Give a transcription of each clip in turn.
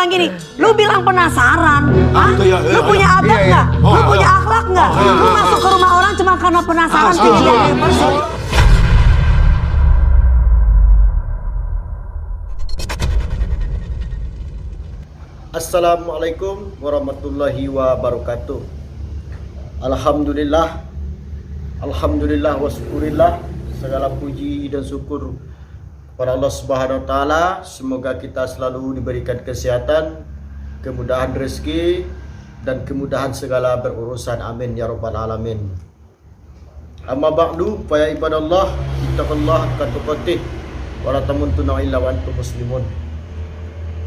bilang gini, lu bilang penasaran, Hah? Lu punya adab nggak? Lu punya akhlak nggak? Lu masuk ke rumah orang cuma karena penasaran kejadian persis. Assalamualaikum warahmatullahi wabarakatuh. Alhamdulillah wa syukurillah. Segala puji dan syukur kepada Allah Subhanahu wa taala. Semoga kita selalu diberikan kesehatan, kemudahan rezeki dan kemudahan segala berurusan. Amin ya rabbal alamin. Amma ba'du fa ya ibadallah ittaqullah haqqa tuqatih wa la tamutunna illa wa antum muslimun.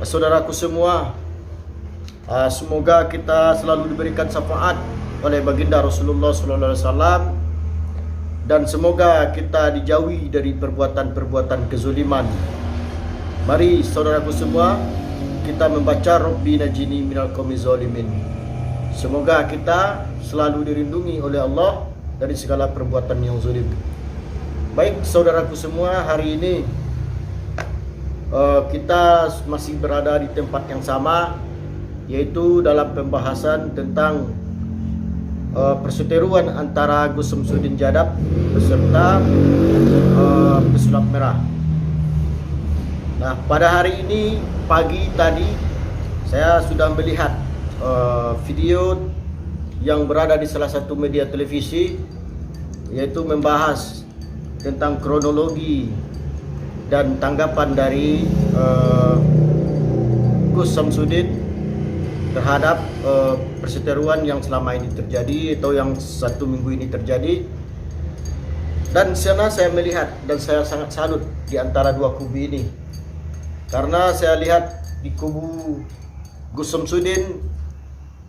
Saudaraku semua, semoga kita selalu diberikan syafaat oleh baginda Rasulullah SAW, dan semoga kita dijauhi dari perbuatan-perbuatan kezuliman. Mari saudaraku semua, kita membaca Rabbi najini minal qaumi zalimin. Semoga kita selalu dilindungi oleh Allah dari segala perbuatan yang zalim. Baik saudaraku semua, hari ini kita masih berada di tempat yang sama, yaitu dalam pembahasan tentang perseteruan antara Gus Samsudin Jadab beserta pesulap merah. Nah, pada hari ini pagi tadi saya sudah melihat video yang berada di salah satu media televisi, yaitu membahas tentang kronologi dan tanggapan dari Gus Samsudin terhadap perseteruan yang selama ini terjadi atau yang 1 minggu ini terjadi. Dan sana saya melihat dan saya sangat salut di antara dua kubu ini, karena saya lihat di kubu Gus Samsudin,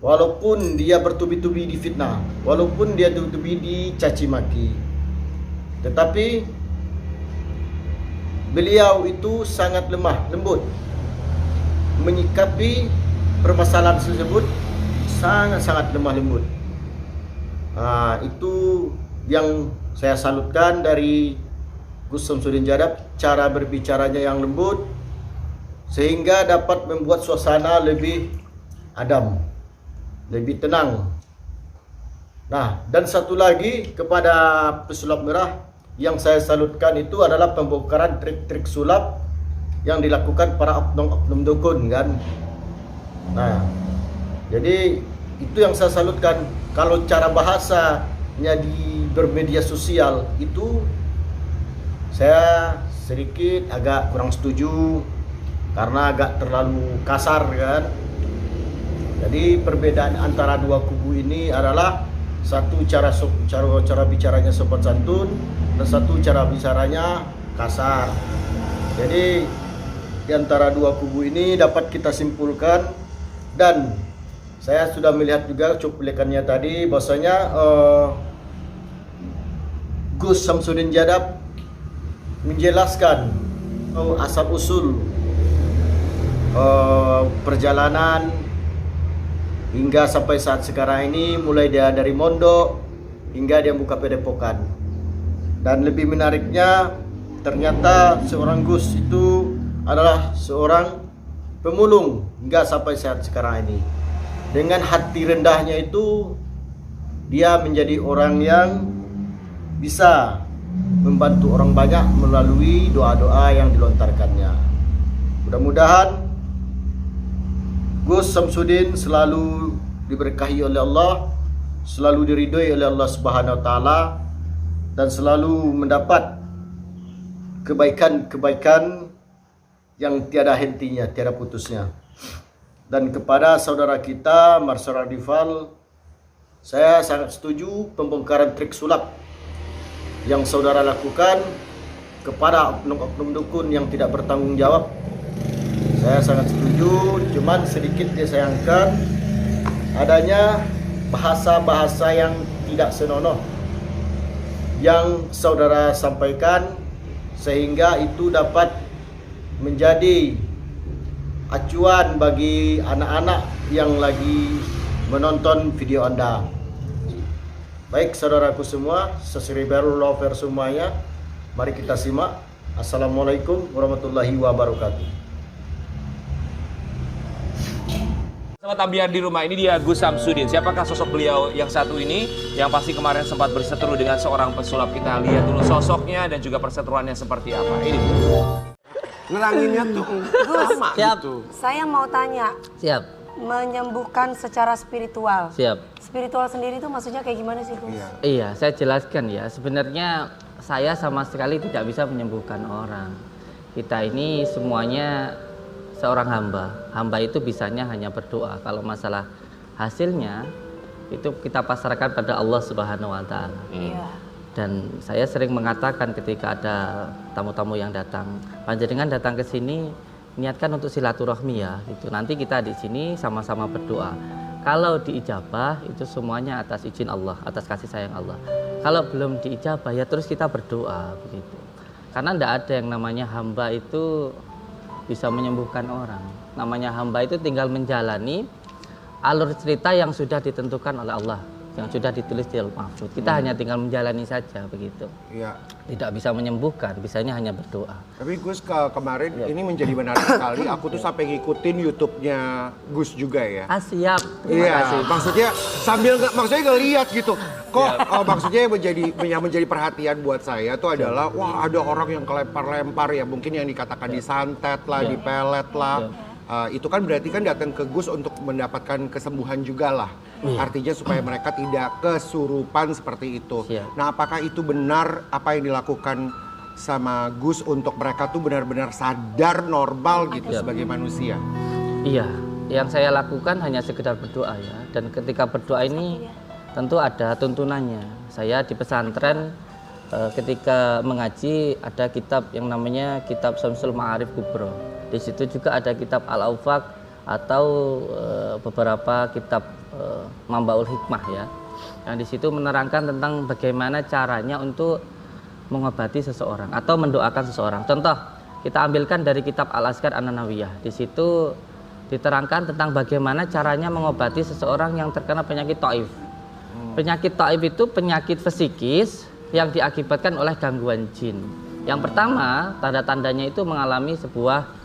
walaupun dia bertubi-tubi difitnah, walaupun dia bertubi-tubi dicaci maki, tetapi beliau itu sangat lemah lembut menyikapi permasalahan tersebut, sangat-sangat lemah lembut. Itu yang saya salutkan dari Gus Samsudin Jadab, cara berbicaranya yang lembut sehingga dapat membuat suasana lebih adem, lebih tenang. Nah, dan satu lagi kepada pesulap merah yang saya salutkan itu adalah pembongkaran trik-trik sulap yang dilakukan para oknum-oknum dukun kan. Nah, jadi itu yang saya salutkan. Kalau cara bahasanya di bermedia sosial itu saya sedikit agak kurang setuju, karena agak terlalu kasar kan. Jadi perbedaan antara dua kubu ini adalah satu cara bicaranya sopan santun dan satu cara bicaranya kasar. Jadi di antara dua kubu ini dapat kita simpulkan, dan saya sudah melihat juga cuplikannya tadi, bahwasanya Gus Samsudin Jadab menjelaskan asal usul perjalanan hingga sampai saat sekarang ini, mulai dia dari mondok hingga dia buka padepokan. Dan lebih menariknya, ternyata seorang Gus itu adalah seorang pemulung hingga sampai saat sekarang ini. Dengan hati rendahnya itu, dia menjadi orang yang bisa membantu orang banyak melalui doa-doa yang dilontarkannya. Mudah-mudahan Gus Samsudin selalu diberkahi oleh Allah, selalu diridhoi oleh Allah Subhanahu wa taala, dan selalu mendapat kebaikan-kebaikan yang tiada hentinya, tiada putusnya. Dan kepada saudara kita Marcel Radival, saya sangat setuju pembongkaran trik sulap yang saudara lakukan kepada oknum-oknum dukun yang tidak bertanggung jawab. Saya sangat setuju, cuman sedikit disayangkan adanya bahasa-bahasa yang tidak senonoh yang saudara sampaikan, sehingga itu dapat menjadi acuan bagi anak-anak yang lagi menonton video Anda. Baik saudaraku semua, seseriberu lover semuanya, mari kita simak. Assalamualaikum warahmatullahi wabarakatuh. Selamat ambiar di rumah, ini dia Gus Samsudin. Siapakah sosok beliau yang satu ini? Yang pasti kemarin sempat berseteru dengan seorang pesulap. Kita lihat dulu sosoknya dan juga perseteruannya seperti apa. Ini dia. Neranginnya tuh sama Siap. gitu. Saya mau tanya, Siap, menyembuhkan secara spiritual. siap. Spiritual sendiri itu maksudnya kayak gimana sih, Gus? Iya, saya jelaskan ya. Sebenarnya saya sama sekali tidak bisa menyembuhkan orang. Kita ini semuanya seorang hamba. Hamba itu bisanya hanya berdoa. Kalau masalah hasilnya itu kita pasrahkan pada Allah Subhanahu wa taala. Iya. Dan saya sering mengatakan ketika ada tamu-tamu yang datang, panjenengan datang ke sini niatkan untuk silaturahmi ya, gitu. Nanti kita di sini sama-sama berdoa. Kalau diijabah itu semuanya atas izin Allah, atas kasih sayang Allah. Kalau belum diijabah ya terus kita berdoa begitu. Karena tidak ada yang namanya hamba itu bisa menyembuhkan orang. Namanya hamba itu tinggal menjalani alur cerita yang sudah ditentukan oleh Allah, yang sudah ditulis di Lauh Mahfuz. Kita hanya tinggal menjalani saja begitu. Iya. Tidak bisa menyembuhkan, bisanya hanya berdoa. Tapi Gus kemarin ini menjadi menarik sekali. Aku tuh sampai ngikutin YouTube-nya Gus juga ya. Siap. Terima kasih. Iya, maksudnya sambil maksudnya ngeliat gitu. Kok maksudnya yang menjadi perhatian buat saya tuh adalah wah ada orang yang kelempar-lempar ya, mungkin yang dikatakan disantet lah, dipelet lah. Itu kan berarti kan datang ke Gus untuk mendapatkan kesembuhan juga lah. Artinya supaya mereka tidak kesurupan seperti itu. Nah, apakah itu benar apa yang dilakukan sama Gus untuk mereka tuh benar-benar sadar normal gitu sebagai manusia? Iya, yang saya lakukan hanya sekedar berdoa ya. Dan ketika berdoa ini tentu ada tuntunannya. Saya di pesantren ketika mengaji ada kitab yang namanya Kitab Syamsul Ma'arif Kubro. Di situ juga ada kitab Al-Aufaq atau beberapa kitab Mambaul Hikmah ya. Yang di situ menerangkan tentang bagaimana caranya untuk mengobati seseorang atau mendoakan seseorang. Contoh, kita ambilkan dari kitab Al-Azkar An-Nanawiyah. Di situ diterangkan tentang bagaimana caranya mengobati seseorang yang terkena penyakit taif. Penyakit taif itu penyakit psikis yang diakibatkan oleh gangguan jin. Yang pertama, tanda-tandanya itu mengalami sebuah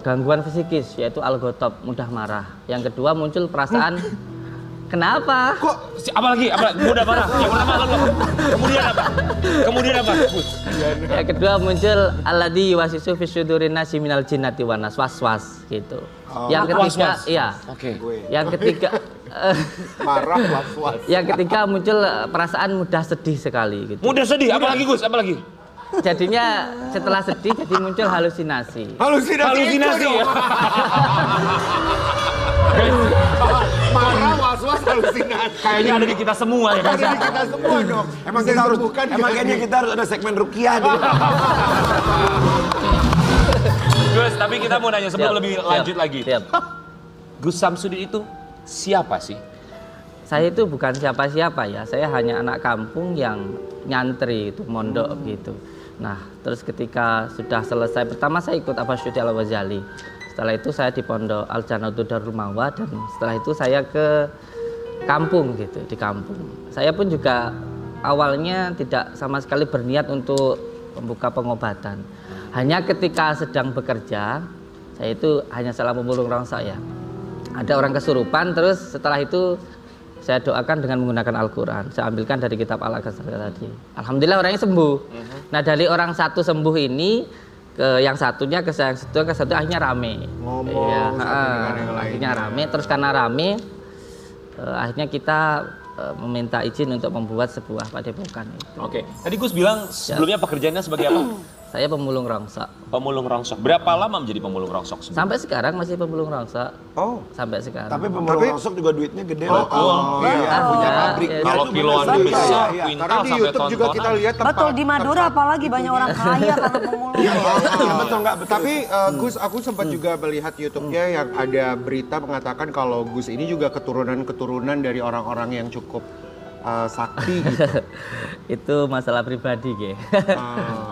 gangguan psikis, yaitu al-ghotob, mudah marah. Yang kedua muncul perasaan kenapa? Kok apalagi mudah marah? Yang pertama apa? Kemudian apa? Gus. Yang kedua muncul alladzi yuwaswisu fi sudurin nasi minal jinnati wan nas, was-was gitu. Yang ketiga, was-was. iya. Oke. Yang ketiga Marah, was-was. yang ketiga muncul perasaan mudah sedih sekali gitu. Mudah sedih, apalagi Gus? Apalagi? Jadinya setelah sedih jadi muncul halusinasi. Halusinasi ya. Marah, was-was, halusinasi. Kayaknya ada di kita semua ya kan? Ada di kita semua dong. Emang kita harus kayaknya kita harus ada segmen rukiah gitu. Gus, tapi kita mau nanya sebelum Siap, lebih siap, lanjut lagi. siap. Gus Samsudin itu siapa sih? Saya itu bukan siapa-siapa ya, saya hanya anak kampung yang nyantri itu mondok gitu. Nah, terus ketika sudah selesai, pertama saya ikut Abah Syudi Al-Ghazali. Setelah itu saya di pondok Al-Jannatu Darul Ma'wa dan setelah itu saya ke kampung gitu, di kampung. Saya pun juga awalnya tidak sama sekali berniat untuk membuka pengobatan. Hanya ketika sedang bekerja, saya itu hanya salah pemulung rongsok ya. Ada orang kesurupan, terus setelah itu saya doakan dengan menggunakan Al-Quran. Saya ambilkan dari kitab Al-Ghazali tadi. Alhamdulillah orangnya sembuh. Nah, dari orang satu sembuh ini ke yang satunya ke yang satu akhirnya rame. Ngomong Iya, satu dengan yang akhirnya lainnya. rame. Terus karena rame, akhirnya kita meminta izin untuk membuat sebuah padepokan itu. Oke, tadi Gus bilang sebelumnya pekerjaannya sebagai apa? Saya pemulung rongsok. Pemulung rongsok. Berapa lama menjadi pemulung rongsok? sebelumnya? Sampai sekarang masih pemulung rongsok. Oh, Sampai sekarang. Tapi pemulung rongsok juga duitnya gede loh. iya. Punya Iya, pabrik. iya. Kalau Itu kiloannya bener, besar, iya. karena kuintal di sampai YouTube juga kita ton-tonan. lihat tempat. Betul, di Madura apalagi banyak orang kaya karena pemulung. Iya, betul nggak betul. Tapi Gus, aku sempat juga melihat YouTube-nya yang ada berita mengatakan kalau Gus ini juga keturunan-keturunan dari orang-orang yang cukup sakti gitu. Itu masalah pribadi, Ge.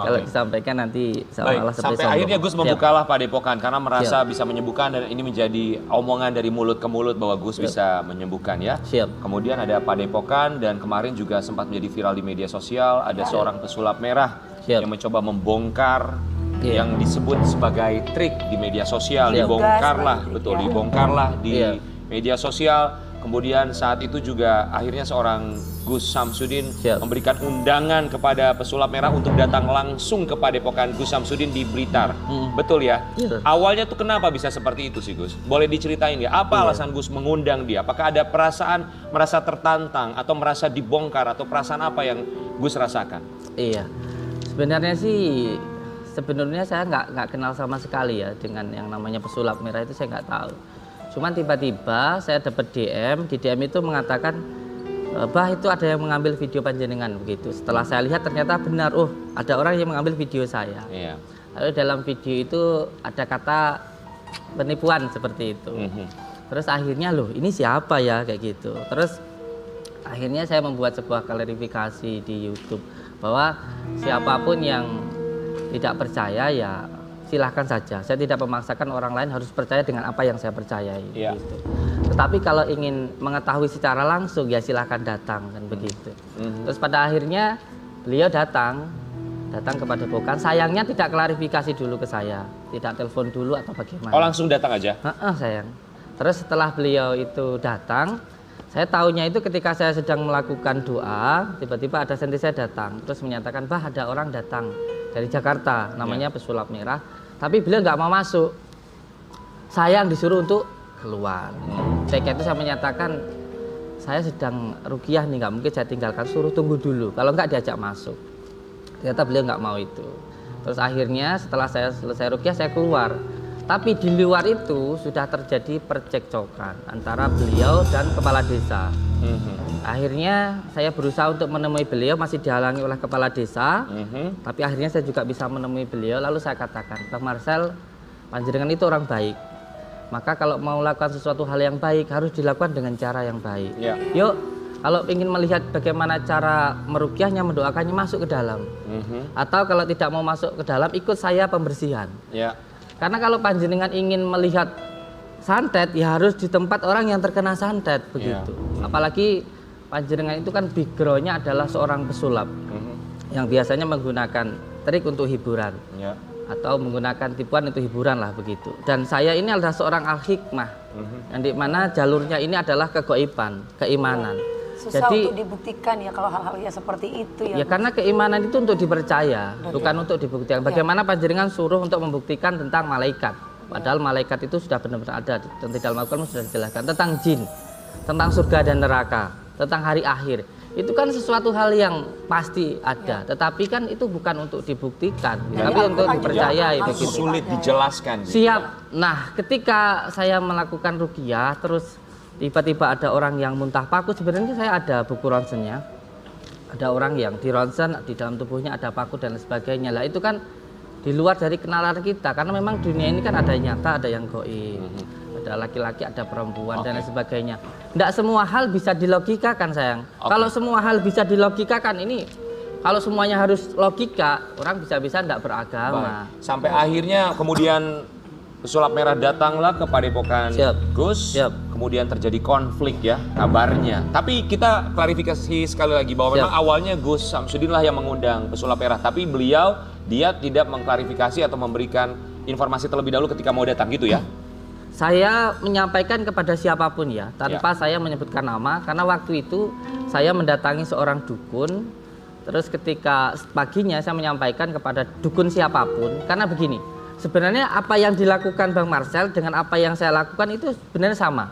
Kalau disampaikan nanti Baik, seolah-olah seperti sampai sombong. akhirnya Gus Siap. membukalah padepokan karena merasa bisa menyembuhkan dan ini menjadi omongan dari mulut ke mulut bahwa Gus bisa menyembuhkan ya. Siap. Kemudian ada padepokan dan kemarin juga sempat menjadi viral di media sosial ada seorang pesulap merah Siap. yang mencoba membongkar Iya. yang disebut sebagai trik di media sosial. Siap. Dibongkarlah, Tugas, betul, ya. dibongkarlah di Iya. media sosial. Kemudian saat itu juga akhirnya seorang Gus Samsudin Siap. memberikan undangan kepada pesulap merah untuk datang langsung ke Padepokan Gus Samsudin di Blitar. Betul ya? Iya. Awalnya tuh kenapa bisa seperti itu sih Gus? Boleh diceritain ya? Apa alasan Gus mengundang dia? Apakah ada perasaan merasa tertantang atau merasa dibongkar atau perasaan apa yang Gus rasakan? Iya, sebenarnya saya nggak kenal sama sekali ya dengan yang namanya pesulap merah itu, saya nggak tahu. Cuman tiba-tiba saya dapat DM, di DM itu mengatakan, bah itu ada yang mengambil video panjenengan begitu. Setelah saya lihat ternyata benar, ada orang yang mengambil video saya. Iya. Lalu dalam video itu ada kata penipuan seperti itu. Terus akhirnya loh ini siapa ya kayak gitu. Terus akhirnya saya membuat sebuah klarifikasi di YouTube bahwa siapapun yang tidak percaya ya silahkan saja. Saya tidak memaksakan orang lain harus percaya dengan apa yang saya percayai. Iya. Gitu. Tetapi kalau ingin mengetahui secara langsung ya silahkan datang kan begitu. Terus pada akhirnya beliau datang ke Padepokan. Sayangnya tidak klarifikasi dulu ke saya, tidak telepon dulu atau bagaimana. Oh langsung datang aja? Sayang. Terus setelah beliau itu datang, saya tahunya itu ketika saya sedang melakukan doa, tiba-tiba ada senti saya datang, terus menyatakan, bah ada orang datang dari Jakarta, namanya pesulap merah, tapi beliau nggak mau masuk. Saya yang disuruh untuk keluar. Ketika itu saya menyatakan, saya sedang ruqyah nih, nggak mungkin saya tinggalkan, suruh tunggu dulu, kalau nggak diajak masuk. Ternyata beliau nggak mau itu. Terus akhirnya setelah saya selesai ruqyah, saya keluar. Tapi di luar itu sudah terjadi percekcokan antara beliau dan kepala desa. Akhirnya saya berusaha untuk menemui beliau, masih dihalangi oleh kepala desa. Tapi akhirnya saya juga bisa menemui beliau. Lalu saya katakan, Bang Marcel, panjenengan itu orang baik. Maka kalau mau melakukan sesuatu hal yang baik harus dilakukan dengan cara yang baik. Ya. Yuk, kalau ingin melihat bagaimana cara meruqyahnya, mendoakannya, masuk ke dalam. Atau kalau tidak mau masuk ke dalam, ikut saya pembersihan. Ya. Karena kalau panjenengan ingin melihat santet, ya harus di tempat orang yang terkena santet begitu. Apalagi panjenengan itu kan backgroundnya adalah seorang pesulap yang biasanya menggunakan trik untuk hiburan atau menggunakan tipuan untuk hiburan lah begitu. Dan saya ini adalah seorang al-hikmah, yang dimana jalurnya ini adalah kegoiban, keimanan. Susah Jadi, untuk dibuktikan ya kalau hal-hal ya seperti itu ya. Ya karena keimanan itu untuk dipercaya, bukan untuk dibuktikan. Bagaimana panjenengan suruh untuk membuktikan tentang malaikat, padahal malaikat itu sudah benar-benar ada dan di dalam Al-Quran sudah dijelaskan tentang jin, tentang surga dan neraka, tentang hari akhir. Itu kan sesuatu hal yang pasti ada, tetapi kan itu bukan untuk dibuktikan, tapi untuk dipercayai begitu. Sulit dijelaskan. Siap. Nah, ketika saya melakukan ruqyah terus tiba-tiba ada orang yang muntah paku, sebenarnya saya ada buku ronsennya. Ada orang yang di ronsen, di dalam tubuhnya ada paku dan sebagainya. Lah itu kan di luar dari kenalan kita, karena memang dunia ini kan ada yang nyata, ada yang gaib. Ada laki-laki, ada perempuan dan lain sebagainya. Tidak semua hal bisa dilogikakan, sayang. Kalau semua hal bisa dilogikakan, ini kalau semuanya harus logika, orang bisa-bisa tidak beragama. Baik. Sampai akhirnya kemudian pesulap merah datanglah ke Padepokan Gus. Kemudian terjadi konflik ya kabarnya. Tapi kita klarifikasi sekali lagi bahwa memang awalnya Gus Samsudin lah yang mengundang pesulap merah. Tapi dia tidak mengklarifikasi atau memberikan informasi terlebih dahulu ketika mau datang gitu ya. Saya menyampaikan kepada siapapun ya, tanpa saya menyebutkan nama, karena waktu itu saya mendatangi seorang dukun. Terus ketika paginya saya menyampaikan kepada dukun siapapun, karena begini, sebenarnya apa yang dilakukan Bang Marcel dengan apa yang saya lakukan itu sebenarnya sama.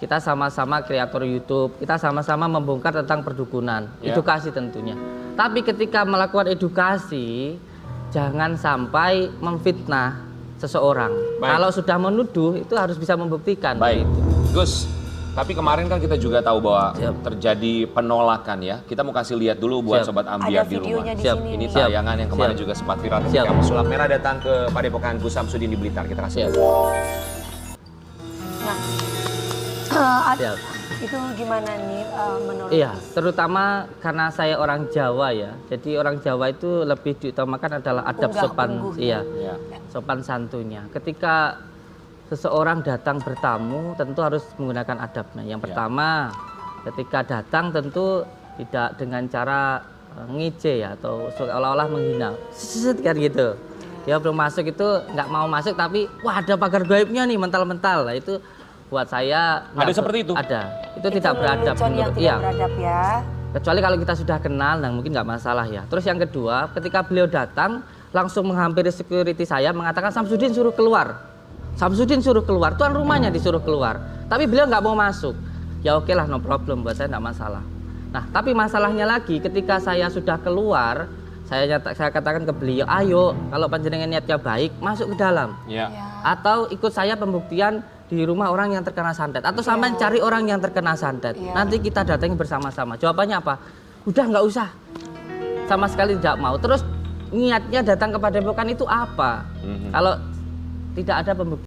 Kita sama-sama kreator YouTube, kita sama-sama membongkar tentang perdukunan, edukasi tentunya. Tapi ketika melakukan edukasi, jangan sampai memfitnah seseorang. Kalau sudah menuduh itu harus bisa membuktikan. Baik, Gus. Tapi kemarin kan kita juga tahu bahwa terjadi penolakan ya. Kita mau kasih lihat dulu buat sobat Ambiar di rumah. Di sini Ini tayangan yang kemarin juga sempat viral ketika pesulap merah datang ke Padepokan Gus Samsudin di Blitar. Kita kasih. Nah, itu gimana nih menurut? Iya, terutama karena saya orang Jawa ya. Jadi orang Jawa itu lebih diutamakan adalah adab sopan, sopan santunnya. Ketika seseorang datang bertamu, tentu harus menggunakan adabnya. Yang pertama, ketika datang tentu tidak dengan cara ngece ya atau seolah-olah menghina, kan gitu. Dia belum masuk itu nggak mau masuk, tapi wah ada pagar gaibnya nih mental-mental. Nah, itu buat saya Ada seperti itu? Ada. Itu tidak beradab lelucon yang menurut tidak beradab ya. Kecuali kalau kita sudah kenal, nah mungkin nggak masalah ya. Terus yang kedua, ketika beliau datang, langsung menghampiri security saya, mengatakan Samsudin suruh keluar. Samsudin suruh keluar, tuan rumahnya disuruh keluar. Tapi beliau nggak mau masuk. Ya oke lah, no problem, buat saya nggak masalah. Nah, tapi masalahnya lagi, ketika saya sudah keluar, saya katakan ke beliau, ayo, kalau panjenengan niatnya baik, masuk ke dalam. Ya. Atau ikut saya pembuktian di rumah orang yang terkena santet. Atau sampai cari orang yang terkena santet. Nanti kita datangi bersama-sama. Jawabannya apa? Udah nggak usah. Sama sekali tidak mau. Terus niatnya datang ke Padepokan itu apa? Kalau tidak ada pembuktian.